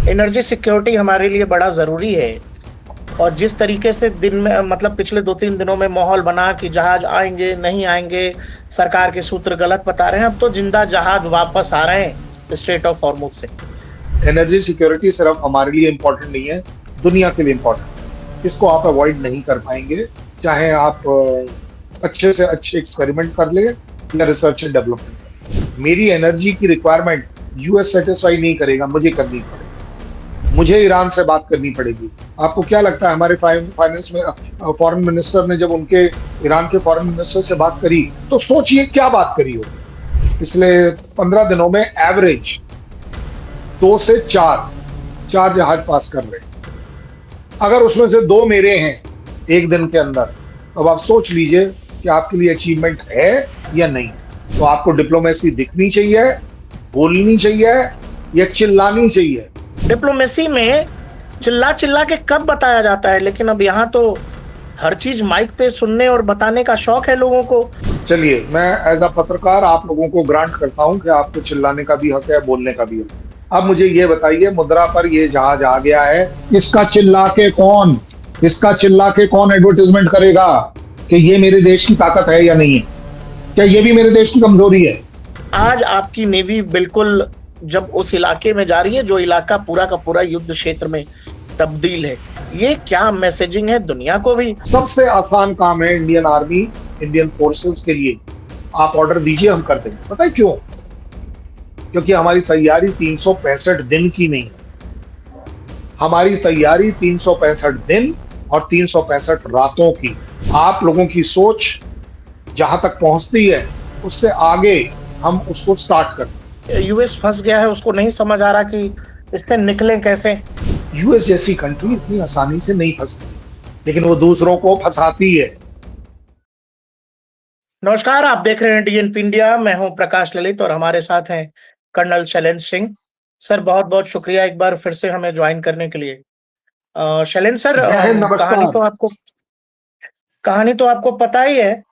Energy security हमारे लिए बड़ा ज़रूरी है और जिस तरीके से दिन में मतलब पिछले 2-3 दिनों में माहौल बना कि जहाज आएँगे, नहीं आएँगे, सरकार के सूत्र गलत बता रहे हैं, अब तो ज़िंदा जहाज वापस आ रहे हैं स्ट्रेट ऑफ हॉर्मुज़ से। एनर्जी सिक्योरिटी सिर्फ हमारे लिए इम्पोर्टेंट नहीं है, दुनिया के लिए इम्पोर्टेंट है। इसको आप अवॉइड नहीं कर पाएँगे, चाहे आप अच्छे से अच्छे एक्सपेरिमेंट कर लें या रिसर्च एंड डेवलपमेंट कर लें। मेरी एनर्जी की रिक्वायरमेंट यूएस सैटिस्फाई नहीं करेगा, मुझे करनी पड़ेगी। मुझे ईरान से बात करनी पड़ेगी। आपको क्या लगता है हमारे फाइनेंस में फॉरेन मिनिस्टर ने जब उनके ईरान के फॉरेन मिनिस्टर से बात करी, तो सोचिए क्या बात करी होगी। पिछले 15 दिनों में एवरेज 2 से 4 जहाज पास कर रहे हैं। अगर उसमें से 2 मेरे हैं एक दिन के अंदर, तो अब आप सोच लीजिए कि आपके लिए अचीवमेंट है या नहीं। तो आपको डिप्लोमेसी दिखनी चाहिए, बोलनी चाहिए या चिल्लानी चाहिए। डिप्लोमेसी में चिल्ला-चिल्ला के कब बताया जाता है, लेकिन अब यहाँ तो हर चीज़ माइक पे सुनने और बताने का शौक है लोगों को। चलिए, मैं एज़ अ पत्रकार आप लोगों को ग्रांट करता हूँ कि आपको चिल्लाने का भी हक है, बोलने का भी हक है। अब मुझे ये बताइए, मुद्रा पर ये जहाज आ गया है, इसका चिल्ला के कौन एडवर्टाइज़मेंट करेगा कि ये मेरे देश की ताकत है या नहीं है? क्या ये भी मेरे देश की कमज़ोरी है? आज आपकी नेवी बिल्कुल जब उस इलाके में जा रही है, जो इलाका पूरा का पूरा युद्ध क्षेत्र में तब्दील है, ये क्या मैसेजिंग है दुनिया को भी। सबसे आसान काम है इंडियन आर्मी, इंडियन फोर्सेस के लिए। आप ऑर्डर दीजिए, हम कर देंगे। पता है क्यों? क्योंकि हमारी तैयारी 365 दिन की नहीं है। हमारी तैयारी 365 दिन और 365 रातों की। आप लोगों की सोच जहां तक पहुंचती है, उससे आगे हम उसको स्टार्ट करते यूएस फँस गया है, उसको नहीं समझ आ रहा कि इससे निकलें कैसे। हैं। यूएस जैसी कंट्री इतनी आसानी से नहीं फंसती, लेकिन वो दूसरों को फंसाती है। नमस्कार, आप देख रहे हैं डीएनपी इंडिया, मैं हूं प्रकाश ललित और हमारे साथ हैं कर्नल शैलेंद्र सिंह। सर बहुत-बहुत शुक्रिया एक बार फिर से हमें जॉइन करने के लिए। शैलेंद्र सर, जय हिंद, नमस्कार। कहानी तो आपको पता ही है।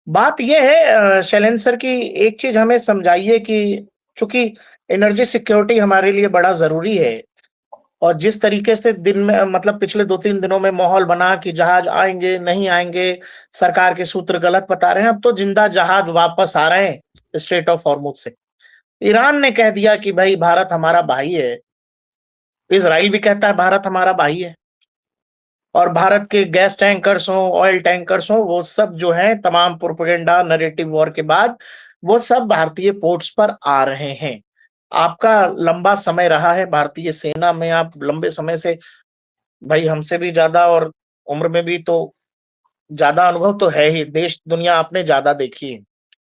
बात ये है शैलेंद्र सर कि एक चीज़ हमें समझाइए कि चूँकि एनर्जी सिक्योरिटी हमारे लिए बड़ा ज़रूरी है और जिस तरीके से दिन में मतलब पिछले 2-3 दिनों में माहौल बना कि जहाज आएँगे, नहीं आएँगे, सरकार के सूत्र गलत बता रहे हैं, अब तो ज़िंदा जहाज वापस आ रहे हैं स्ट्रेट ऑफ हॉर्मुज़ से। ईरान ने कह दिया कि भई भारत हमारा भाई है, इज़राइल भी कहता है भारत हमारा भाई है और भारत के गैस टैंकर्स हों, ऑयल टैंकर्स हों, वो सब जो हैं तमाम प्रोपेगेंडा नैरेटिव वॉर के बाद, वो सब भारतीय पोर्ट्स पर आ रहे हैं। आपका लंबा समय रहा है भारतीय सेना में, आप लंबे समय से भाई हमसे भी ज़्यादा और उम्र में भी तो ज़्यादा अनुभव तो है ही, देश दुनिया आपने ज़्यादा देखी है,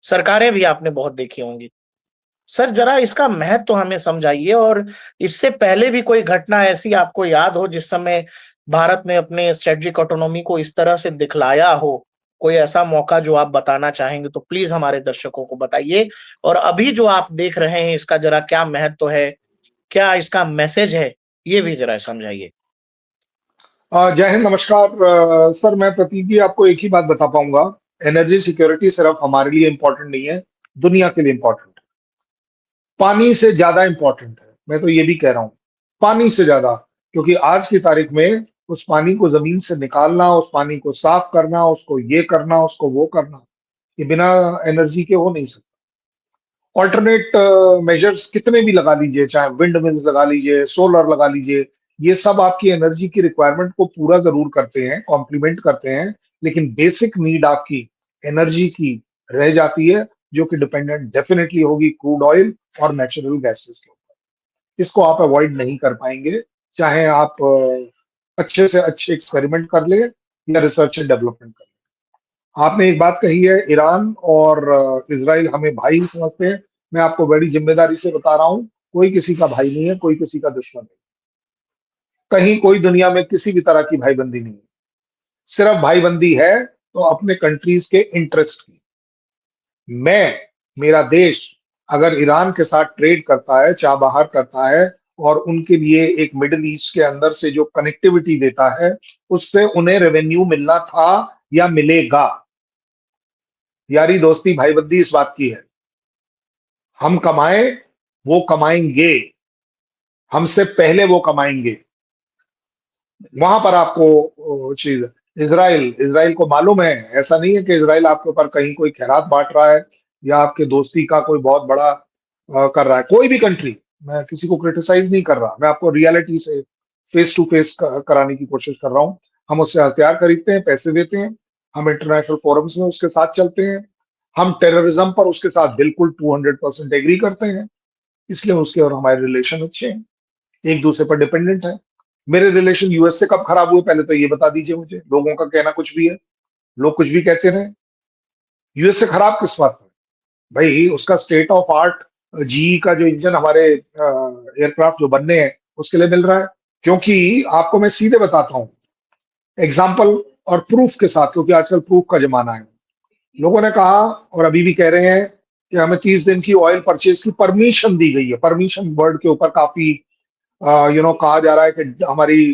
सरकारें भी आपने बहुत देखी होंगी। सर ज़रा इसका महत्व तो हमें समझाइए और इससे पहले भी कोई घटना ऐसी आपको याद हो जिस समय भारत ने अपने स्ट्रेटेजिक ऑटोनॉमी को इस तरह से दिखलाया हो, कोई ऐसा मौका जो आप बताना चाहेंगे तो प्लीज़ हमारे दर्शकों को बताइए और अभी जो आप देख रहे हैं इसका ज़रा क्या महत्व है? क्या इसका मैसेज है? ये भी ज़रा समझाइए। जय हिंद, नमस्कार। सर, मैं प्रतीक जी आपको एक ही बात बता पाऊंगा। एनर्जी सिक्योरिटी सिर्फ हमारे लिए इम्पोर्टेंट नहीं है, दुनिया के लिए इम्पोर्टेंट है। पानी से ज्यादा इम्पोर्टेंट है, मैं तो ये भी कह रहा हूँ, पानी से ज्यादा। क्योंकि आज की तारीख में उस पानी को जमीन से निकालना, उस पानी को साफ करना, उसको ये करना, उसको वो करना, ये बिना एनर्जी के हो नहीं सकता। ऑल्टरनेट मेजर्स कितने भी लगा लीजिए, चाहे विंड मिल्स लगा लीजिए, सोलर लगा लीजिए, ये सब आपकी एनर्जी की रिक्वायरमेंट को पूरा जरूर करते हैं, कॉम्प्लीमेंट करते हैं, लेकिन बेसिक नीड आपकी एनर्जी की रह जाती है, जो कि डिपेंडेंट डेफिनेटली होगी क्रूड ऑयल और नेचुरल गैसेस के ऊपर। इसको आप अवॉइड नहीं कर पाएंगे, चाहे आप अच्छे से अच्छे एक्सपेरिमेंट कर ले या रिसर्च एंड डेवलपमेंट कर ले। आपने एक बात कही है, ईरान और इजराइल हमें भाई समझते हैं। मैं आपको बड़ी जिम्मेदारी से बता रहा हूं, कोई किसी का भाई नहीं है, कोई किसी का दुश्मन नहीं। कहीं कोई दुनिया में किसी भी तरह की भाईबंदी नहीं है। सिर्फ भाईबंदी है तो अपने कंट्रीज के इंटरेस्ट की। मैं, मेरा देश अगर ईरान के साथ ट्रेड करता है, चाबहार करता है और उनके लिए एक मिडिल ईस्ट के अंदर से जो कनेक्टिविटी देता है, उससे उन्हें रेवेन्यू मिलना था या मिलेगा। यारी दोस्ती भाईबंदी इस बात की है, हम कमाएं, वो कमाएंगे। हमसे पहले वो कमाएंगे। वहां पर आपको चीज, इसराइल इसराइल को मालूम है, ऐसा नहीं है कि इसराइल आपके ऊपर कहीं कोई खैरात बांट रहा है या आपके दोस्ती का कोई बहुत बड़ा कर रहा है। कोई भी कंट्री, मैं किसी को क्रिटिसाइज नहीं कर रहा, मैं आपको रियलिटी से फेस टू फेस कराने की कोशिश कर रहा हूँ। हम उससे हथियार खरीदते हैं, पैसे देते हैं, हम इंटरनेशनल फोरम्स में उसके साथ चलते हैं, हम टेररिज्म पर उसके साथ बिल्कुल 200% एग्री करते हैं, इसलिए उसके और हमारे रिलेशन अच्छे हैं, एक दूसरे पर डिपेंडेंट है। मेरे रिलेशन यूएस से कब खराब हुए पहले तो ये बता दीजिए मुझे। लोगों का कहना कुछ भी है, लोग कुछ भी कहते रहे, यूएस से खराब किस बात पर? भाई उसका स्टेट ऑफ आर्ट जीई का जो इंजन हमारे एयरक्राफ्ट जो बनने हैं उसके लिए मिल रहा है। क्योंकि आपको मैं सीधे बताता हूं, एग्जाम्पल और प्रूफ के साथ, क्योंकि आजकल प्रूफ का जमाना है। लोगों ने कहा और अभी भी कह रहे हैं कि हमें 30 दिन की ऑयल परचेज की परमिशन दी गई है। परमिशन वर्ड के ऊपर काफी कहा जा रहा है कि हमारी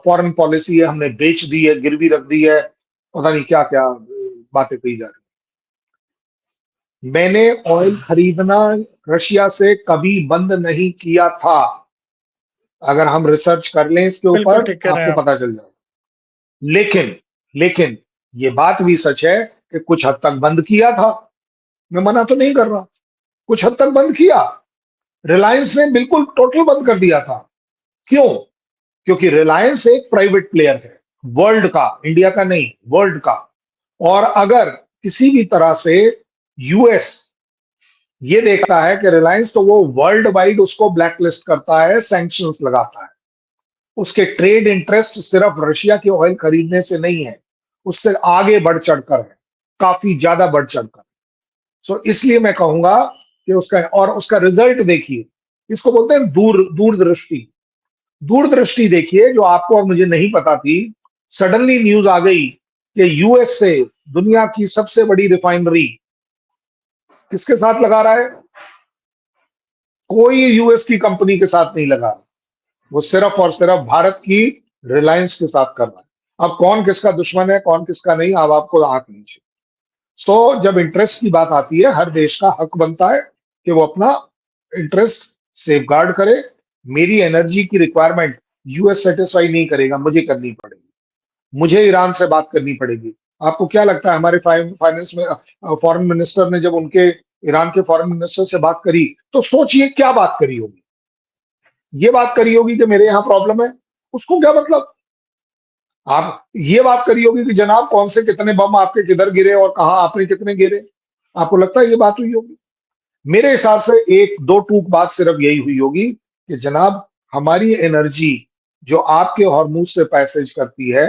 फॉरेन पॉलिसी है, हमने बेच दी है, गिरवी रख दी है, पता नहीं क्या क्या बातें कही जा रही। मैंने ऑयल खरीदना रशिया से कभी बंद नहीं किया था। अगर हम रिसर्च कर लें इसके बिल्कुल ऊपर ठीक कह रहे आपको हैं आप। पता चल जाएगा। लेकिन लेकिन ये बात भी सच है कि कुछ हद तक बंद किया था। मैं मना तो नहीं कर रहा, कुछ हद तक बंद किया। रिलायंस ने बिल्कुल टोटल बंद कर दिया था। क्यों? क्योंकि रिलायंस एक प्राइवेट प्लेयर है, वर्ल्ड का, इंडिया का नहीं, वर्ल्ड का। और अगर किसी भी तरह से यूएस ये देखता है कि रिलायंस, तो वो वर्ल्ड वाइड उसको ब्लैकलिस्ट करता है, सैंक्शंस लगाता है। उसके ट्रेड इंटरेस्ट सिर्फ रशिया के ऑयल खरीदने से नहीं है, उससे आगे बढ़ चढ़कर है, काफी ज्यादा बढ़ चढ़कर। सो इसलिए मैं कहूंगा कि उसका, और उसका रिजल्ट देखिए, इसको बोलते हैं दूरदृष्टि। दूरदृष्टि देखिए, जो आपको और मुझे नहीं पता थी। सडनली न्यूज आ गई कि यूएस से दुनिया की सबसे बड़ी रिफाइनरी किसके साथ लगा रहा है? कोई यूएस की कंपनी के साथ नहीं लगा रहा, वो सिर्फ और सिर्फ भारत की रिलायंस के साथ कर रहा है। अब कौन किसका दुश्मन है, कौन किसका नहीं, अब आपको आंक लीजिए। तो जब इंटरेस्ट की बात आती है, हर देश का हक बनता है कि वो अपना इंटरेस्ट सेफगार्ड करे। मेरी एनर्जी की रिक्वायरमेंट यूएस सेटिस्फाई नहीं करेगा, मुझे करनी पड़ेगी, मुझे ईरान से बात करनी पड़ेगी। आपको क्या लगता है हमारे फाइनेंस में फॉरेन मिनिस्टर ने जब उनके ईरान के फॉरेन मिनिस्टर से बात करी, तो सोचिए क्या बात करी होगी? ये बात करी होगी कि मेरे यहाँ प्रॉब्लम है, उसको क्या मतलब? आप ये बात करी होगी कि जनाब कौन से कितने बम आपके किधर गिरे और कहा आपने कितने गिरे? आपको लगता है ये बात हुई होगी? मेरे हिसाब से एक दो टूक बात सिर्फ यही हुई होगी कि जनाब, हमारी एनर्जी जो आपके हॉर्मूज से पैसेज करती है,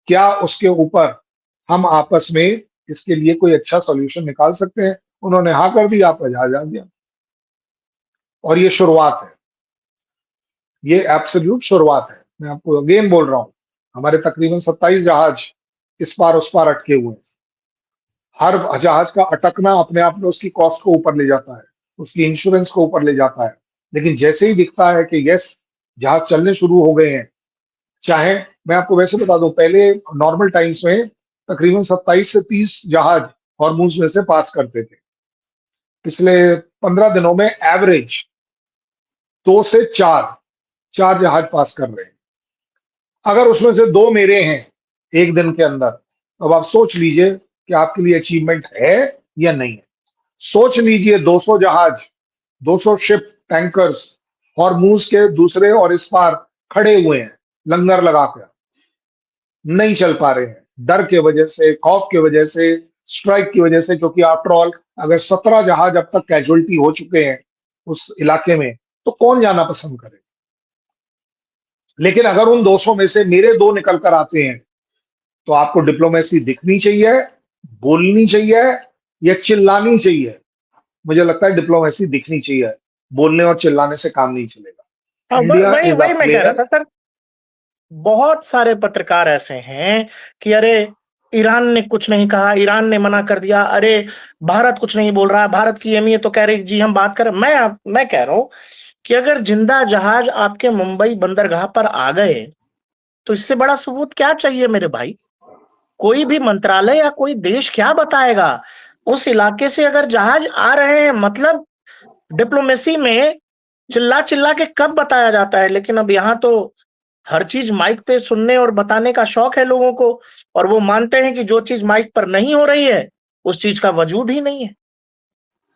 क्या उसके ऊपर हम आपस में इसके लिए कोई अच्छा सॉल्यूशन निकाल सकते हैं? उन्होंने हाँ कर दी, आपका जहाज आ गया। और ये शुरुआत है, ये एब्सोल्यूट शुरुआत है। मैं आपको अगेन बोल रहा हूं, हमारे तकरीबन 27 जहाज इस पार उस पार अटके हुए हैं। हर जहाज का अटकना अपने आप में उसकी कॉस्ट को ऊपर ले जाता है, उसकी इंश्योरेंस को ऊपर ले जाता है। लेकिन जैसे ही दिखता है कि यस, जहाज चलने शुरू हो गए हैं, चाहे, मैं आपको वैसे बता दूं, पहले नॉर्मल टाइम्स में तकरीबन 27 से 30 जहाज हॉर्मूज में से पास करते थे। पिछले 15 दिनों में एवरेज 2 से 4 चार जहाज पास कर रहे हैं। अगर उसमें से 2 मेरे हैं एक दिन के अंदर, अब आप सोच लीजिए कि आपके लिए अचीवमेंट है या नहीं है। सोच लीजिए 200 जहाज, 200 शिप, टैंकर्स हॉर्मूज के दूसरे और इस पार खड़े हुए हैं, लंगर लगाकर नहीं चल पा रहे हैं, डर के वजह से, खौफ की वजह से, स्ट्राइक की वजह से। क्योंकि आफ्टर ऑल अगर 17 जहाज अब तक कैजुअलिटी हो चुके हैं उस इलाके में, तो कौन जाना पसंद करे? लेकिन अगर उन 200 में से मेरे 2 निकल कर आते हैं, तो आपको डिप्लोमेसी दिखनी चाहिए, बोलनी चाहिए या चिल्लानी चाहिए? मुझे लगता है डिप्लोमेसी दिखनी चाहिए, बोलने और चिल्लाने से काम नहीं चलेगा। हाँ, इंडिया वही इज अ वही मैं कह रहा प्लेयर। था सर। बहुत सारे पत्रकार ऐसे हैं कि अरे ईरान ने कुछ नहीं कहा, ईरान ने मना कर दिया, अरे भारत कुछ नहीं बोल रहा है, भारत की एमईए तो कह रही जी हम बात करें। मैं कह रहा हूं कि अगर जिंदा जहाज आपके मुंबई बंदरगाह पर आ गए, तो इससे बड़ा सबूत क्या चाहिए मेरे भाई? कोई भी मंत्रालय या कोई देश क्या बताएगा? उस इलाके से अगर जहाज आ रहे हैं, मतलब डिप्लोमेसी में चिल्ला चिल्ला के कब बताया जाता है, लेकिन अब यहाँ तो हर चीज माइक पे सुनने और बताने का शौक है लोगों को, और वो मानते हैं कि जो चीज माइक पर नहीं हो रही है उस चीज का वजूद ही नहीं है।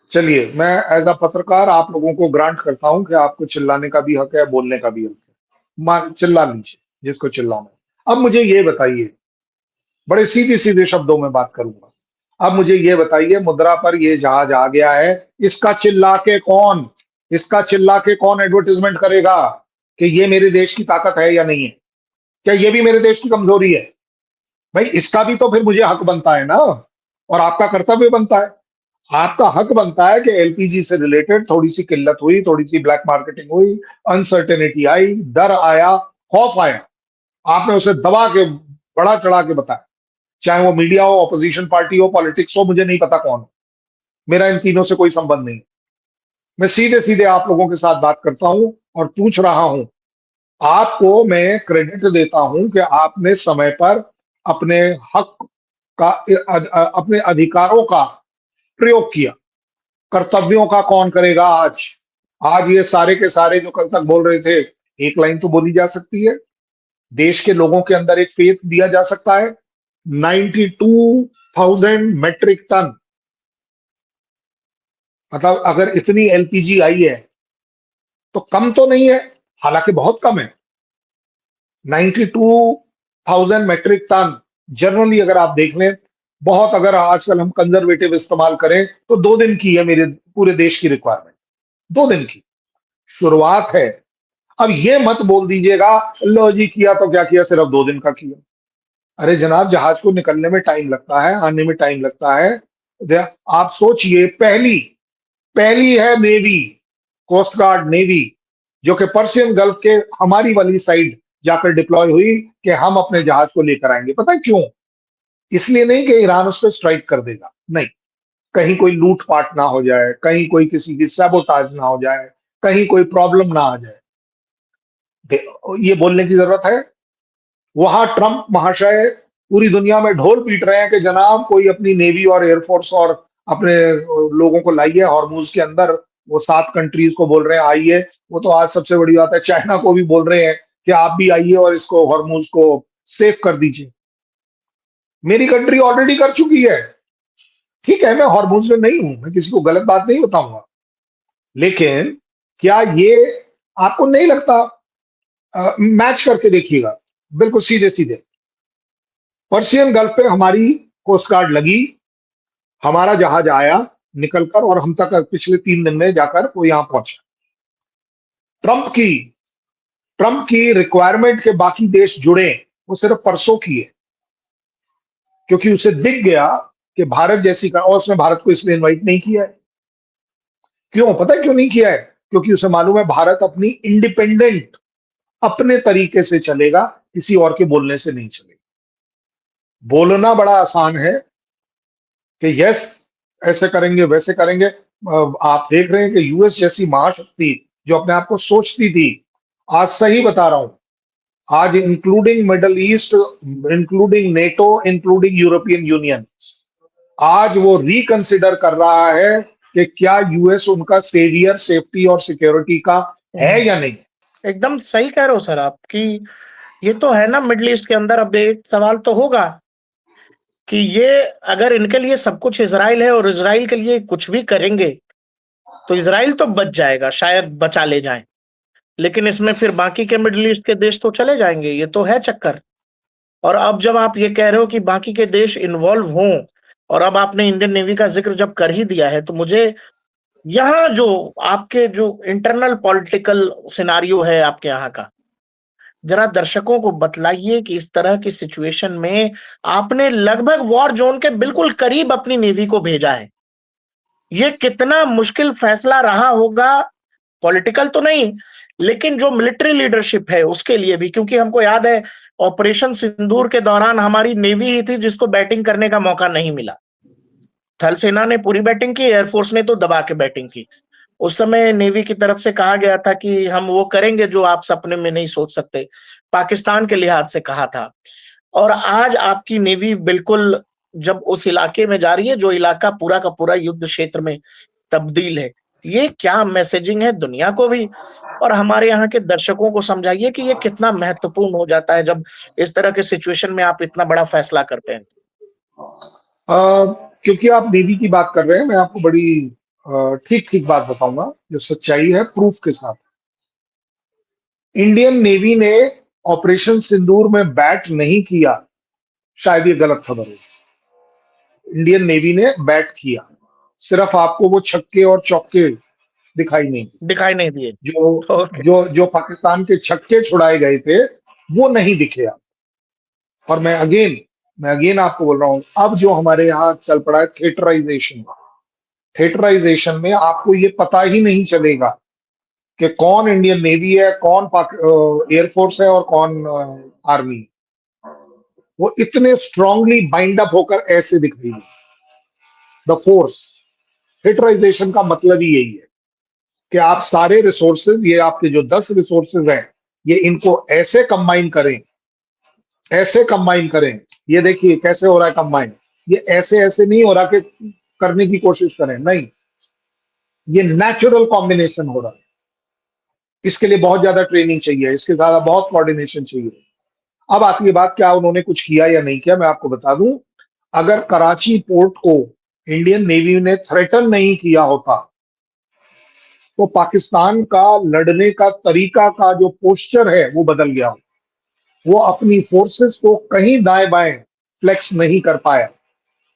चलिए, मैं एज अ पत्रकार आप लोगों को ग्रांट करता हूं कि आपको चिल्लाने का भी हक है, बोलने का भी हक है। मान चिल्ला लीजिए जिसको चिल्लाना है। अब मुझे ये बताइए, बड़े सीधे सीधे शब्दों में बात करूंगा। अब मुझे ये बताइए, मुद्रा पर ये जहाज आ गया है, इसका चिल्ला के कौन, इसका चिल्ला के कौन एडवर्टाइजमेंट करेगा कि ये मेरे देश की ताकत है या नहीं है? क्या ये भी मेरे देश की कमजोरी है? भाई इसका भी तो फिर मुझे हक बनता है ना, और आपका कर्तव्य बनता है। आपका हक बनता है कि एलपीजी से रिलेटेड थोड़ी सी किल्लत हुई, थोड़ी सी ब्लैक मार्केटिंग हुई, अनसर्टेनिटी आई, डर आया, खौफ आया, आपने उसे दबा के बड़ा चढ़ा के बताया। चाहे वो मीडिया हो, ऑपोजिशन पार्टी हो, पॉलिटिक्स हो, मुझे नहीं पता कौन हो, मेरा इन तीनों से कोई संबंध नहीं। मैं सीधे सीधे आप लोगों के साथ बात करता हूं और पूछ रहा हूं। आपको मैं क्रेडिट देता हूं कि आपने समय पर अपने हक का, अपने अधिकारों का प्रयोग किया। कर्तव्यों का कौन करेगा आज? आज ये सारे के सारे जो कल तक बोल रहे थे, एक लाइन तो बोली जा सकती है, देश के लोगों के अंदर एक फेथ दिया जा सकता है। 92,000 मेट्रिक टन, मतलब अगर इतनी एलपीजी आई है तो कम तो नहीं है, हालांकि बहुत कम है। 92,000 मेट्रिक टन जनरली अगर आप देख लें, बहुत, अगर आजकल हम कंजर्वेटिव इस्तेमाल करें तो 2 दिन की है मेरे पूरे देश की रिक्वायरमेंट। 2 दिन की शुरुआत है। अब ये मत बोल दीजिएगा लो जी किया तो क्या किया, सिर्फ 2 दिन का किया। अरे जनाब, जहाज को निकलने में टाइम लगता है, आने में टाइम लगता है। आप सोचिए, पहली पहली है नेवी, कोस्ट गार्ड नेवी, जो कि पर्शियन गल्फ के हमारी वाली साइड जाकर डिप्लॉय हुई कि हम अपने जहाज को लेकर आएंगे। पता है क्यों? इसलिए नहीं कि ईरान उस पर स्ट्राइक कर देगा, नहीं, कहीं कोई लूटपाट ना हो जाए, कहीं कोई किसी की सैबोटाज ना हो जाए, कहीं कोई प्रॉब्लम ना आ जाए। ये बोलने की जरूरत है? वहां ट्रंप महाशय पूरी दुनिया में ढोल पीट रहे हैं कि जनाब कोई अपनी नेवी और एयरफोर्स और अपने लोगों को लाइए हॉर्मूज के अंदर। वो 7 कंट्रीज को बोल रहे हैं आइए। वो तो आज सबसे बड़ी बात है, चाइना को भी बोल रहे हैं कि आप भी आइए और इसको हॉर्मूज को सेफ कर दीजिए। मेरी कंट्री ऑलरेडी कर चुकी है। ठीक है, मैं हॉर्मूज में नहीं हूं, मैं किसी को गलत बात नहीं बताऊंगा, लेकिन क्या ये आपको नहीं लगता? मैच करके देखिएगा, बिल्कुल सीधे सीधे। पर्शियन गल्फ पे हमारी कोस्ट गार्ड लगी, हमारा जहाज आया निकलकर, और हम तक पिछले 3 दिन में जाकर वो यहां पहुंचा। ट्रंप की ट्रंप की रिक्वायरमेंट के बाकी देश जुड़े, वो सिर्फ परसों की है, क्योंकि उसे दिख गया कि भारत जैसी का, और उसने भारत को इसलिए इनवाइट नहीं किया है। क्यों पता है क्यों नहीं किया है? क्योंकि उसे मालूम है भारत अपनी इंडिपेंडेंट अपने तरीके से चलेगा, किसी और के बोलने से नहीं चलेगा। बोलना बड़ा आसान है कि यस ऐसे करेंगे वैसे करेंगे। आप देख रहे हैं कि यूएस जैसी महाशक्ति जो अपने आप को सोचती थी, आज सही बता रहा हूं, आज including middle east, including NATO, including European union, आज वो रिकंसिडर कर रहा है कि क्या यूएस उनका सेवियर सेफ्टी और सिक्योरिटी का है या नहीं। एकदम सही कह रहे हो सर आप कि ये तो है ना, मिडिल ईस्ट के अंदर अब एक सवाल तो होगा कि ये अगर इनके लिए सब कुछ इजराइल है और इजराइल के लिए कुछ भी करेंगे तो इजराइल तो बच जाएगा, शायद बचा ले जाए, लेकिन इसमें फिर बाकी के मिडिल ईस्ट के देश तो चले जाएंगे, ये तो है चक्कर। और अब जब आप ये कह रहे हो कि बाकी के देश इन्वॉल्व हों, और अब आपने इंडियन नेवी का जिक्र जब कर ही दिया है, तो मुझे यहाँ जो आपके जो इंटरनल पॉलिटिकल सिनारियो है आपके यहाँ का, जरा दर्शकों को बतलाइए कि इस तरह की सिचुएशन में आपने लगभग वॉर जोन के बिल्कुल करीब अपनी नेवी को भेजा है। ये कितना मुश्किल फैसला रहा होगा, पॉलिटिकल तो नहीं लेकिन जो मिलिट्री लीडरशिप है उसके लिए भी, क्योंकि हमको याद है ऑपरेशन सिंदूर के दौरान हमारी नेवी ही थी जिसको बैटिंग करने का मौका नहीं मिला। थल सेना ने पूरी बैटिंग की, एयरफोर्स ने तो दबा के बैटिंग की। उस समय नेवी की तरफ से कहा गया था कि हम वो करेंगे जो आप सपने में नहीं सोच सकते, पाकिस्तान के लिहाज से कहा था। और आज आपकी नेवी बिल्कुल जब उस इलाके में जा रही है जो इलाका पूरा का पूरा युद्ध क्षेत्र में तब्दील है, ये क्या मैसेजिंग है दुनिया को भी और हमारे यहाँ के दर्शकों को समझाइए कि ये कितना महत्वपूर्ण हो जाता है जब इस तरह के सिचुएशन में आप इतना बड़ा फैसला करते हैं। क्योंकि आप नेवी की बात कर रहे हैं, मैं आपको बड़ी ठीक ठीक बात बताऊंगा जो सच्चाई है प्रूफ के साथ। इंडियन नेवी ने ऑपरेशन सिंदूर में बैट नहीं किया, शायद ये गलत खबर है। इंडियन नेवी ने बैट किया, सिर्फ आपको वो छक्के और चौके दिखाई नहीं दिए। दिखाई नहीं दिए। जो ओके। जो जो पाकिस्तान के छक्के छुड़ाए गए थे वो नहीं दिखे आप। और मैं अगेन आपको बोल रहा हूं, अब जो हमारे यहाँ चल पड़ा है थिएटराइजेशन, थिएटराइजेशन में आपको ये पता ही नहीं चलेगा कि कौन इंडियन नेवी है, कौन एयरफोर्स है और कौन आर्मी। वो इतने स्ट्रांगली बाइंड अप होकर ऐसे दिख रही है द फोर्स। थिएटराइजेशन का मतलब ही यही है कि आप सारे रिसोर्सेज, ये आपके जो 10 रिसोर्सेज हैं, ये इनको ऐसे कंबाइन करें, ऐसे कंबाइन करें। ये देखिए कैसे हो रहा है कंबाइन। ये ऐसे ऐसे नहीं हो रहा कि करने की कोशिश करें, नहीं, ये नेचुरल कॉम्बिनेशन हो रहा है। इसके लिए बहुत ज्यादा ट्रेनिंग चाहिए, इसके ज्यादा बहुत कोऑर्डिनेशन चाहिए। अब आती है बात, क्या उन्होंने कुछ किया या नहीं किया, मैं आपको बता दूं। अगर कराची पोर्ट को इंडियन नेवी ने थ्रेटन नहीं किया होता तो पाकिस्तान का लड़ने का तरीका का जो पोस्चर है वो बदल गया। वो अपनी फोर्सेस को कहीं दाएं बाएं फ्लेक्स नहीं कर पाया,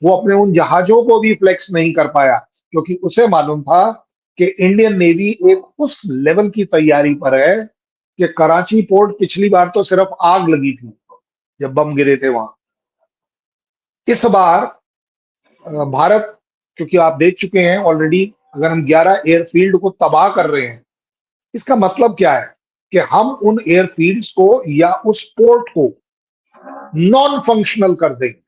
वो अपने उन जहाजों को भी फ्लेक्स नहीं कर पाया, क्योंकि उसे मालूम था कि इंडियन नेवी एक उस लेवल की तैयारी पर है कि कराची पोर्ट पिछली बार तो सिर्फ आग लगी थी जब बम गिरे थे वहां। इस बार भारत, क्योंकि आप देख चुके हैं ऑलरेडी, अगर हम 11 एयरफील्ड को तबाह कर रहे हैं, इसका मतलब क्या है कि हम उन एयरफील्ड्स को या उस पोर्ट को नॉन फंक्शनल कर देंगे,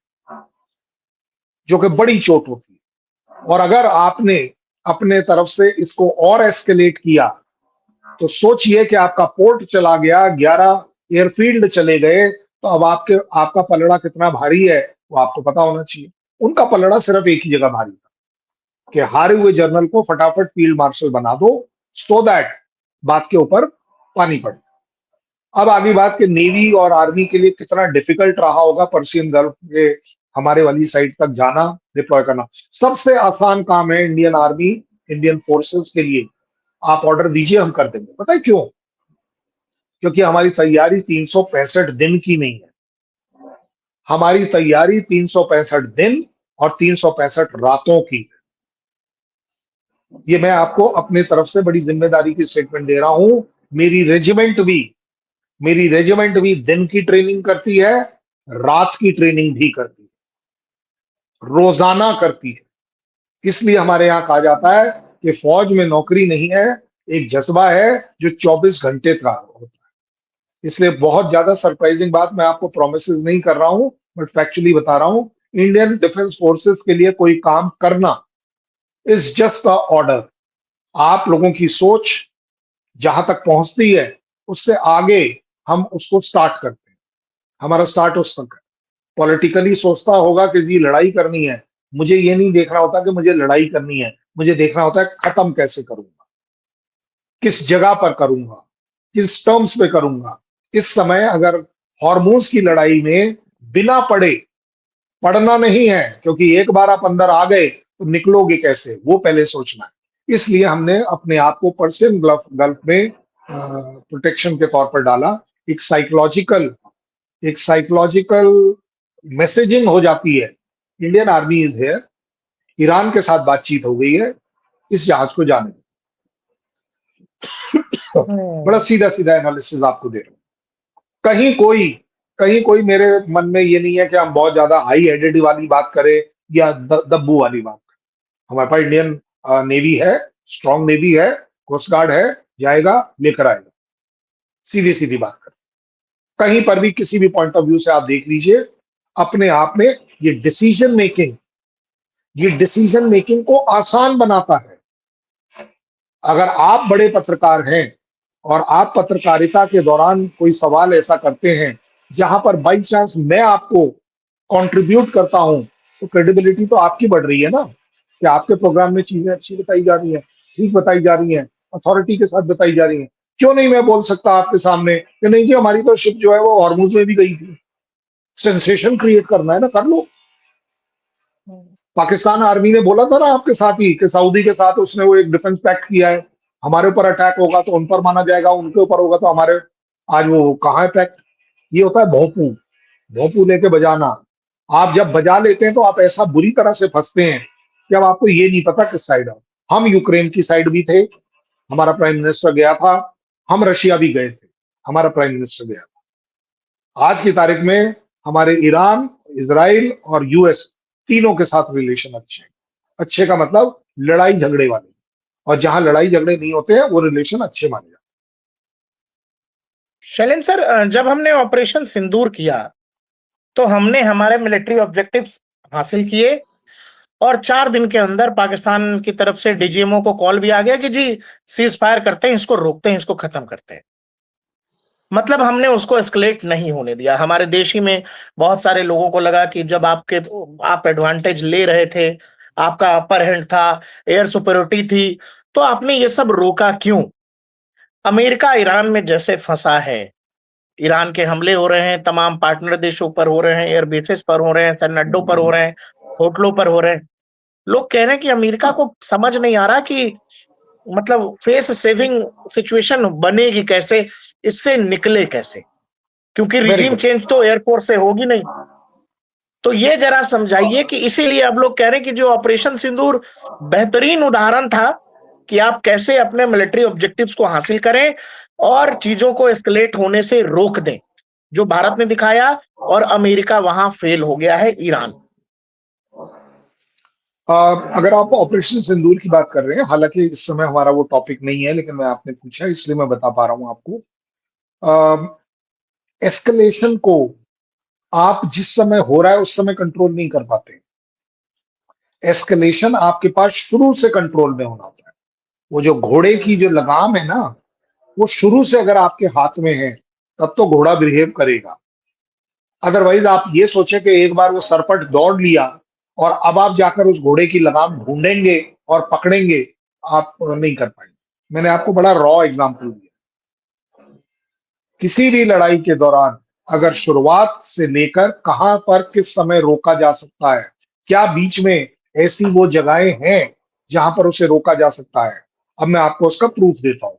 जो कि बड़ी चोट होती है। और अगर आपने अपने तरफ से इसको और एस्केलेट किया तो सोचिए कि आपका पोर्ट चला गया, 11 एयरफील्ड चले गए, तो अब आपका पलड़ा कितना भारी है वो आपको पता होना चाहिए। उनका पलड़ा सिर्फ एक ही जगह भारी था कि हारे हुए जनरल को फटाफट फील्ड मार्शल बना दो, सो दैट बात के ऊपर पानी पड़े। अब आगे बात कि नेवी और आर्मी के लिए कितना डिफिकल्ट रहा होगा पर्शियन गल्फ के हमारे वाली साइड तक जाना, डिप्लॉय करना। सबसे आसान काम है इंडियन आर्मी, इंडियन फोर्सेस के लिए। आप ऑर्डर दीजिए, हम कर देंगे। पता है क्यों? क्योंकि हमारी तैयारी 365 दिन की नहीं है। हमारी तैयारी 365 दिन और 365 रातों की। ये मैं आपको अपने तरफ से बड़ी जिम्मेदारी की स्टेटमेंट दे रहा हूं। मेरी रेजिमेंट भी मेरी रेजिमेंट भी दिन की ट्रेनिंग करती है, रात की ट्रेनिंग भी करती है, रोजाना करती है। इसलिए हमारे यहाँ कहा जाता है कि फौज में नौकरी नहीं है, एक जज्बा है जो 24 घंटे का होता है। इसलिए बहुत ज्यादा सरप्राइजिंग बात मैं आपको प्रोमिसेस नहीं कर रहा हूं, बट फैक्चुअली बता रहा हूं। इंडियन डिफेंस फोर्सेस के लिए कोई काम करना इज जस्ट अ ऑर्डर। आप लोगों की सोच जहां तक पहुंचती है उससे आगे हम उसको स्टार्ट करते हैं। हमारा स्टार्ट उस तक है। पॉलिटिकली सोचता होगा कि जी लड़ाई करनी है, मुझे ये नहीं देखना होता कि मुझे लड़ाई करनी है, मुझे देखना होता है खत्म कैसे करूंगा, किस जगह पर करूंगा, किस टर्म्स पे करूंगा। इस समय अगर हॉर्मूज की लड़ाई में बिना पढ़े, पढ़ना नहीं है, क्योंकि एक बार आप अंदर आ गए तो निकलोगे कैसे, वो पहले सोचना है। इसलिए हमने अपने आप को पर्शियन गल्फ गल्फ में प्रोटेक्शन के तौर पर डाला। एक साइकोलॉजिकल एक साइकोलॉजिकल मैसेजिंग हो जाती है, Indian army is here. Iran के साथ बातचीत हो गई है, इस जहाज को जाने दो। बड़ा हम्म। सीधा सीधा एनालिसिस आपको दे रहा हूं। कहीं कोई कहीं कोई मेरे मन में ये नहीं है कि हम बहुत ज्यादा हाई हेडेड वाली बात करें या दब्बू वाली बात करें। हमारे पास इंडियन नेवी है, स्ट्रांग नेवी है, कोस्ट गार्ड है, जाएगा लेकर आएगा। सीधी सीधी बात कर, कहीं पर भी किसी भी पॉइंट ऑफ व्यू से आप देख लीजिए, अपने आप में ये डिसीजन मेकिंग ये डिसीजन मेकिंग को आसान बनाता है। अगर आप बड़े पत्रकार हैं और आप पत्रकारिता के दौरान कोई सवाल ऐसा करते हैं जहां पर बाई चांस मैं आपको कंट्रीब्यूट करता हूं, तो क्रेडिबिलिटी तो आपकी बढ़ रही है ना, कि आपके प्रोग्राम में चीजें अच्छी बताई जा रही है। ठीक बताई जा रही हैं, अथॉरिटी के साथ बताई जा रही हैं। क्यों नहीं मैं बोल सकता आपके सामने कि नहीं जी हमारी तो शिप जो है वो हॉर्मुज में भी गई थी। सेंसेशन क्रिएट करना है ना, कर लो। पाकिस्तान आर्मी ने बोला था ना आपके साथ ही कि सऊदी के साथ उसने वो एक डिफेंस पैक्ट किया है, हमारे ऊपर अटैक होगा तो उन पर माना जाएगा, उनके ऊपर होगा तो हमारे। आज वो कहाँ है पैक्ट? ये होता है भोंपू, भोंपू लेके बजाना। आप जब बजा लेते हैं तो आप ऐसा बुरी तरह से फंसते हैं कि अब आपको ये नहीं पता किस साइड आओ। हम यूक्रेन की साइड भी थे, हमारा प्राइम मिनिस्टर गया था। हम रशिया भी गए थे, हमारा प्राइम मिनिस्टर गया था। आज की तारीख में हमारे ईरान, इसराइल और यूएस तीनों के साथ रिलेशन अच्छे हैं। अच्छे का मतलब लड़ाई झगड़े वाले, और जहां लड़ाई झगड़े नहीं होते हैं वो रिलेशन अच्छे माने जाते शैलेंद्र सर, जब हमने ऑपरेशन सिंदूर किया तो हमने हमारे मिलिट्री ऑब्जेक्टिव्स हासिल किए और 4 दिन के अंदर पाकिस्तान की तरफ से डीजीएमओ को कॉल भी आ गया कि जी सीज फायर करते हैं, इसको रोकते हैं, इसको खत्म करते हैं। मतलब हमने उसको एस्केलेट नहीं होने दिया। हमारे देश ही में बहुत सारे लोगों को लगा कि जब आप एडवांटेज ले रहे थे, आपका अपर हैंड था, एयर सुपरियोरिटी थी, तो आपने ये सब रोका क्यों? अमेरिका ईरान में जैसे फंसा है, ईरान के हमले हो रहे हैं, तमाम पार्टनर देशों पर हो रहे हैं, एयर बेसेस पर हो रहे हैं, सैन्य अड्डों पर हो रहे हैं, होटलों पर हो रहे हैं। लोग कह रहे हैं कि अमेरिका को समझ नहीं आ रहा कि मतलब फेस सेविंग सिचुएशन बनेगी कैसे, इससे निकले कैसे? क्योंकि हैं। Very regime good. चेंज तो एयरफोर्स से होगी नहीं। तो ये जरा समझाइए कि इसीलिए अब लोग कह रहे हैं कि जो ऑपरेशन सिंदूर बेहतरीन उदाहरण था कि आप कैसे अपने मिलिट्री ऑब्जेक्टिव्स को हासिल करें और चीजों को एस्केलेट होने से रोक दें, जो भारत ने दिखाया। और अमेरिका वहां फेल हो गया है, ईरान। अगर आप ऑपरेशन सिंदूर की बात कर रहे हैं, हालांकि इस समय हमारा वो टॉपिक नहीं है, लेकिन मैं आपने पूछा इसलिए मैं बता पा रहा हूं आपको। एस्केलेशन को आप जिस समय हो रहा है उस समय कंट्रोल नहीं कर पाते। एस्केलेशन आपके पास शुरू से कंट्रोल में होना होता है। वो जो घोड़े की जो लगाम है ना, वो शुरू से अगर आपके हाथ में है तब तो घोड़ा बिहेव करेगा। अदरवाइज आप ये सोचे कि एक बार वो सरपट दौड़ लिया और अब आप जाकर उस घोड़े की लगाम ढूंढेंगे और पकड़ेंगे, आप नहीं कर पाएंगे। मैंने आपको बड़ा रॉ एग्जांपल दिया। किसी भी लड़ाई के दौरान अगर शुरुआत से लेकर कहां पर किस समय रोका जा सकता है, क्या बीच में ऐसी वो जगहें हैं जहां पर उसे रोका जा सकता है? अब मैं आपको उसका प्रूफ देता हूं।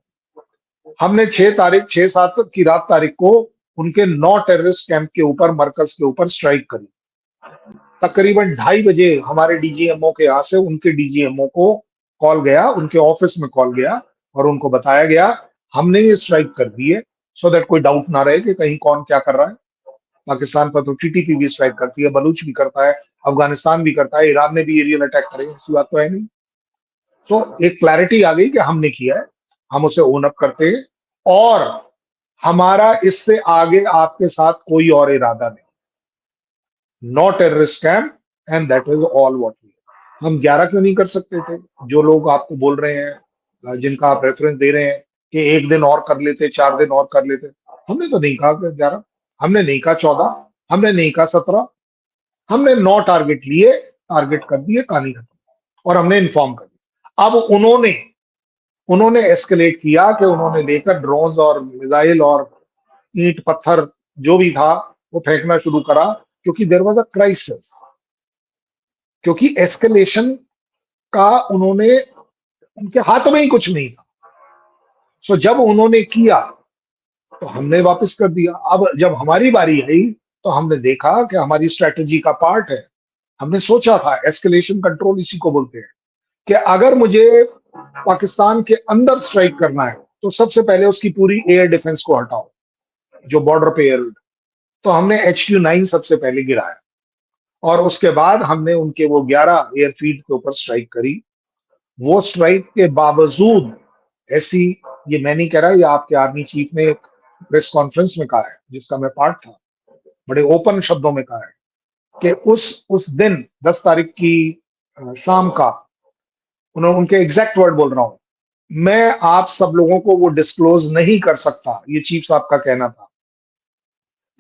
हमने 6 7 की रात तारीख को उनके 9 टेररिस्ट कैंप के ऊपर, मरकज के ऊपर स्ट्राइक करी। तकरीबन 2:30 बजे हमारे डीजीएमओ के यहाँ से उनके डीजीएमओ को कॉल गया, उनके ऑफिस में कॉल गया और उनको बताया गया हमने ये स्ट्राइक कर दी है, सो दैट कोई डाउट ना रहे कि कहीं कौन क्या कर रहा है। पाकिस्तान पर तो टीटीपी भी स्ट्राइक करती है, बलूच भी करता है, अफगानिस्तान भी करता है, ईरान ने भी एरियल अटैक करे, ऐसी बात तो है नहीं। तो एक क्लैरिटी आ गई कि हमने किया है, हम उसे ओन अप करते हैं और हमारा इससे आगे आपके साथ कोई और इरादा नहीं। No terrorist camp and that is all what we. हम 11 क्यों नहीं कर सकते थे? जो लोग आपको बोल रहे हैं, जिनका आप रेफरेंस दे रहे हैं कि एक दिन और कर लेते, 4 दिन और कर लेते, हमने तो नहीं कहा कि 11, हमने नहीं कहा 14, हमने नहीं कहा 17, हमने 9 टारगेट लिए, टारगेट कर दिए, कहानी खत्म। और हमने इन्फॉर्म कर दिया। अब उन्होंने उन्होंने एस्केलेट किया कि उन्होंने लेकर ड्रोन्स और मिसाइल और ईंट पत्थर जो भी था वो फेंकना शुरू करा, क्योंकि देयर वाज अ क्राइसिस। क्योंकि एस्केलेशन का उन्होंने, उनके हाथ में ही कुछ नहीं था। सो जब उन्होंने किया तो हमने वापस कर दिया। अब जब हमारी बारी आई तो हमने देखा कि हमारी स्ट्रेटेजी का पार्ट है। हमने सोचा था, एस्केलेशन कंट्रोल इसी को बोलते हैं, कि अगर मुझे पाकिस्तान के अंदर स्ट्राइक करना है तो सबसे पहले उसकी पूरी एयर डिफेंस को हटाओ, जो बॉर्डर पे एयर। तो हमने HQ-9 सबसे पहले गिराया और उसके बाद हमने उनके वो 11 एयरफील्ड के ऊपर स्ट्राइक करी। वो स्ट्राइक के बावजूद ऐसी, ये मैं नहीं कह रहा, ये आपके आर्मी चीफ ने एक प्रेस कॉन्फ्रेंस में कहा है जिसका मैं पार्ट था, बड़े ओपन शब्दों में कहा है कि उस दिन 10 तारीख की शाम का, उन्होंने, उनके एग्जैक्ट वर्ड बोल रहा हूं, मैं आप सब लोगों को वो डिस्क्लोज नहीं कर सकता, ये चीफ साहब का कहना था,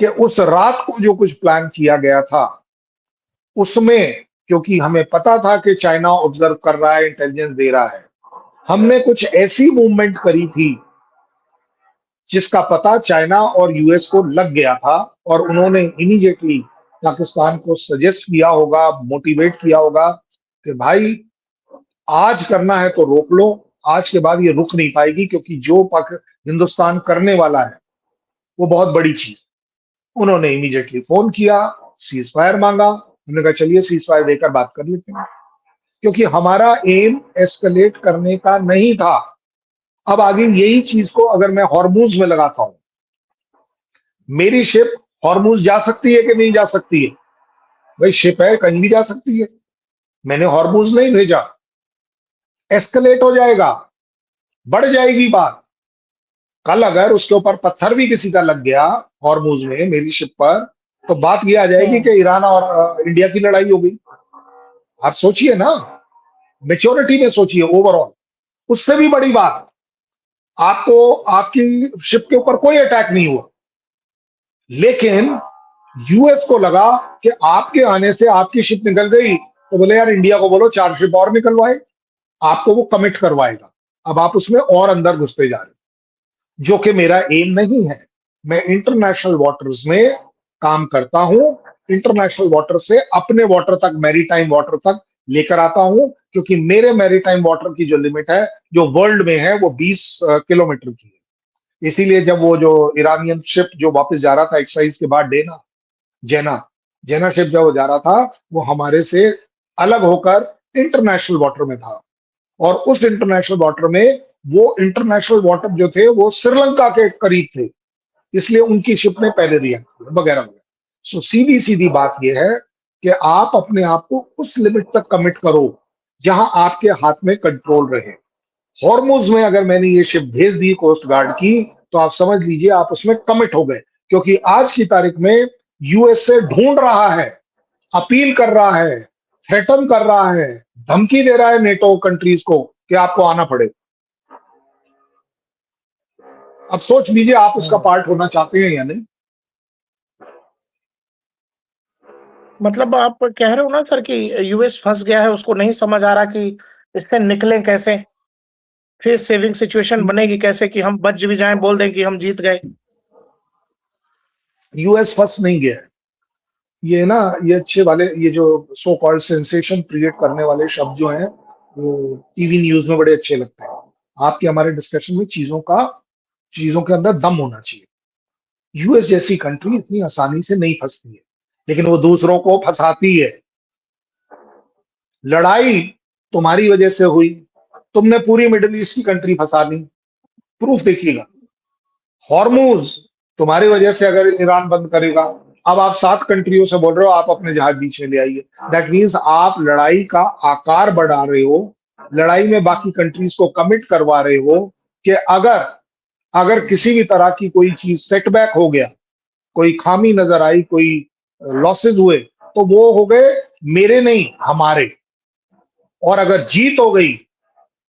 कि उस रात को जो कुछ प्लान किया गया था उसमें, क्योंकि हमें पता था कि चाइना ऑब्जर्व कर रहा है, इंटेलिजेंस दे रहा है, हमने कुछ ऐसी मूवमेंट करी थी जिसका पता चाइना और यूएस को लग गया था, और उन्होंने इमीडिएटली पाकिस्तान को सजेस्ट किया होगा, मोटिवेट किया होगा कि भाई आज करना है तो रोक लो, आज के बाद ये रुक नहीं पाएगी, क्योंकि जो हिंदुस्तान करने वाला है वो बहुत बड़ी चीज। उन्होंने इमीडिएटली फोन किया, सीज फायर मांगा, हमने कहा चलिए सीज फायर देकर बात कर लेते हैं, क्योंकि हमारा एम एस्केलेट करने का नहीं था। अब आगे यही चीज को अगर मैं हॉर्मूज में लगाता हूं, मेरी शिप हॉर्मूज जा सकती है कि नहीं जा सकती है? भाई शिप है, कहीं भी जा सकती है, मैंने हॉर्मूज नहीं भेजा, एस्केलेट हो जाएगा, बढ़ जाएगी बात। कल अगर उसके ऊपर पत्थर भी किसी का लग गया हॉर्मूज में मेरी शिप पर, तो बात ये आ जाएगी कि ईरान और इंडिया की लड़ाई हो गई। आप सोचिए ना, मेच्योरिटी में सोचिए ओवरऑल। उससे भी बड़ी बात, आपको आपकी शिप के ऊपर कोई अटैक नहीं हुआ, लेकिन यूएस को लगा कि आपके आने से आपकी शिप निकल गई, तो बोले यार इंडिया को बोलो 4 शिप और निकलवाए, आपको वो कमिट करवाएगा। अब आप उसमें और अंदर घुसते जा रहे, जो कि मेरा एम नहीं है। मैं इंटरनेशनल वाटर्स में काम करता हूं, इंटरनेशनल वाटर से अपने वाटर तक, मैरीटाइम वाटर तक लेकर आता हूं, क्योंकि मेरे मैरीटाइम वाटर की जो लिमिट है, जो वर्ल्ड में है, वो 20 किलोमीटर की है। इसीलिए जब वो जो ईरानियन शिप जो वापस जा रहा था एक्सरसाइज के बाद, डेना जेना जेना शिप जब वो जा रहा था, वो हमारे से अलग होकर इंटरनेशनल वाटर में था, और उस इंटरनेशनल वाटर में वो इंटरनेशनल वाटर जो थे वो श्रीलंका के करीब थे, इसलिए उनकी शिप ने पहले रिएक्ट किया वगैरह वगैरह। सो सीधी सीधी बात यह है कि आप अपने आप को उस लिमिट तक कमिट करो जहां आपके हाथ में कंट्रोल रहे। हॉर्मुज में अगर मैंने ये शिप भेज दी कोस्ट गार्ड की, तो आप समझ लीजिए आप उसमें कमिट हो गए, क्योंकि आज की तारीख में यूएस से ढूंढ रहा है, अपील कर रहा है, थ्रेटन कर रहा है, धमकी दे रहा है नेटो कंट्रीज को कि आपको आना पड़े। अब सोच लीजिए आप उसका पार्ट होना चाहते हैं या नहीं। मतलब आप कह रहे हो ना सर कि यूएस फंस गया है, उसको नहीं समझ आ रहा कि इससे निकलें कैसे, फिर सेविंग सिचुएशन बनेगी कैसे कि हम बच भी जाएं, बोल दें कि हम जीत गए। यूएस फंस नहीं गया है। ये ना, ये अच्छे वाले, ये जो सो कॉल्ड सेंसेशन क्रिएट करने वाले शब्द जो हैं, वो टीवी न्यूज में बड़े अच्छे लगते हैं। आपके हमारे डिस्कशन में चीजों के अंदर दम होना चाहिए। यूएस जैसी कंट्री इतनी आसानी से नहीं फंसती है, लेकिन वो दूसरों को फंसाती है। लड़ाई तुम्हारी वजह से हुई, तुमने पूरी मिडिल ईस्ट की कंट्री फंसा दी, प्रूफ देखिएगा। हॉर्मूज तुम्हारी वजह से अगर ईरान बंद करेगा, अब आप 7 कंट्रियों से बोल रहे हो आप अपने जहाज बीच में ले आइए, दैट मीन्स आप लड़ाई का आकार बढ़ा रहे हो, लड़ाई में बाकी कंट्रीज को कमिट करवा रहे हो कि अगर अगर किसी भी तरह की कोई चीज सेटबैक हो गया, कोई खामी नजर आई, कोई लॉसेज हुए, तो वो हो गए मेरे नहीं, हमारे। और अगर जीत हो गई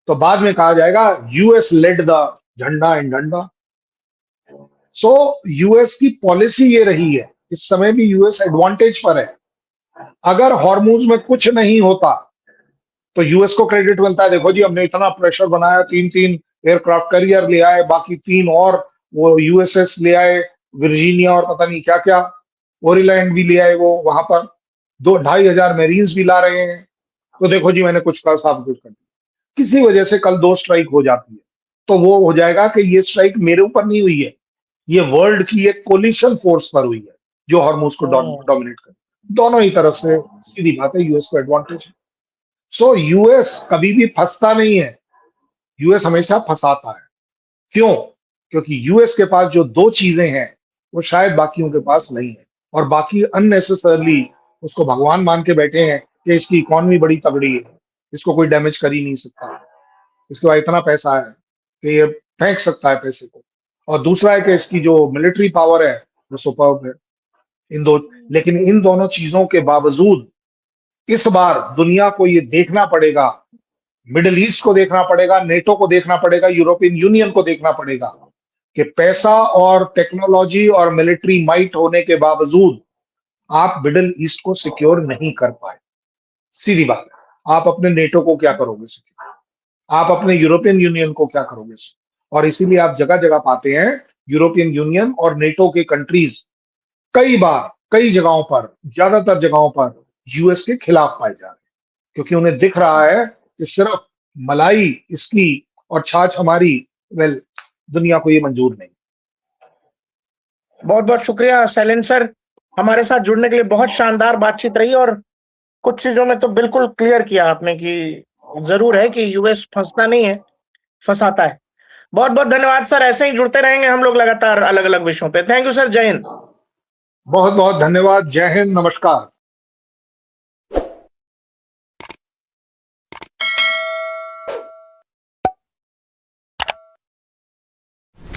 तो बाद में कहा जाएगा यूएस लेड द झंडा एंड डंडा। सो यूएस की पॉलिसी ये रही है, इस समय भी यूएस एडवांटेज पर है। अगर हॉर्मूज में कुछ नहीं होता तो यूएस को क्रेडिट मिलता है, देखो जी हमने इतना प्रेशर बनाया, 3-3 एयरक्राफ्ट कैरियर ले आए, बाकी 3 और वो यूएसएस ले आए, वर्जीनिया और पता नहीं क्या क्या, ओरीलैंड भी ले आए वो वहां पर, 2-2,500 मेरीन्स भी ला रहे हैं, तो देखो जी मैंने कुछ कर सब कुछ कर दिया। किसी वजह से कल 2 स्ट्राइक हो जाती है, तो वो हो जाएगा कि ये स्ट्राइक मेरे ऊपर नहीं हुई है, ये वर्ल्ड की एक कोलिशन फोर्स पर हुई है जो हॉर्मूज को डोमिनेट कर। दोनों ही तरफ से सीधी बात है, यूएस को एडवांटेज है। सो यूएस कभी भी फंसता नहीं है, यूएस हमेशा फंसाता है। क्यों? क्योंकि यूएस के पास जो 2 चीजें हैं वो शायद बाकियों के पास नहीं है, और बाकी अननेसेसरली उसको भगवान मान के बैठे हैं कि इसकी इकोनॉमी बड़ी तगड़ी है, इसको कोई डैमेज कर ही नहीं सकता, इसके पास इतना पैसा है कि ये फेंक सकता है पैसे को, और दूसरा है कि इसकी जो मिलिट्री पावर है वो सुपर्ब है। इन दो लेकिन इन दोनों चीजों के बावजूद इस बार दुनिया को ये देखना पड़ेगा, मिडिल ईस्ट को देखना पड़ेगा, नेटो को देखना पड़ेगा, यूरोपियन यूनियन को देखना पड़ेगा कि पैसा और टेक्नोलॉजी और मिलिट्री माइट होने के बावजूद आप मिडिल ईस्ट को सिक्योर नहीं कर पाए। सीधी बात है, आप अपने नेटो को क्या करोगे सिक्योर? आप अपने यूरोपियन यूनियन को क्या करोगे? और इसीलिए आप जगह जगह पाते हैं यूरोपियन यूनियन और नेटो के कंट्रीज कई बार कई जगहों पर, ज्यादातर जगहों पर यूएस के खिलाफ पाए जा रहे हैं, क्योंकि उन्हें दिख रहा है कि सिर्फ मलाई इसकी और छाछ हमारी, वेल, दुनिया को ये मंजूर नहीं। बहुत बहुत शुक्रिया शैलेंद्र सर, हमारे साथ जुड़ने के लिए। बहुत शानदार बातचीत रही और कुछ चीजों में तो बिल्कुल क्लियर किया आपने कि जरूर है कि यूएस फंसता नहीं है, फंसाता है। बहुत बहुत धन्यवाद सर, ऐसे ही जुड़ते रहेंगे हम लोग लगातार अलग अलग विषयों पे। थैंक यू सर, जय हिंद। बहुत बहुत धन्यवाद। जय हिंद, नमस्कार।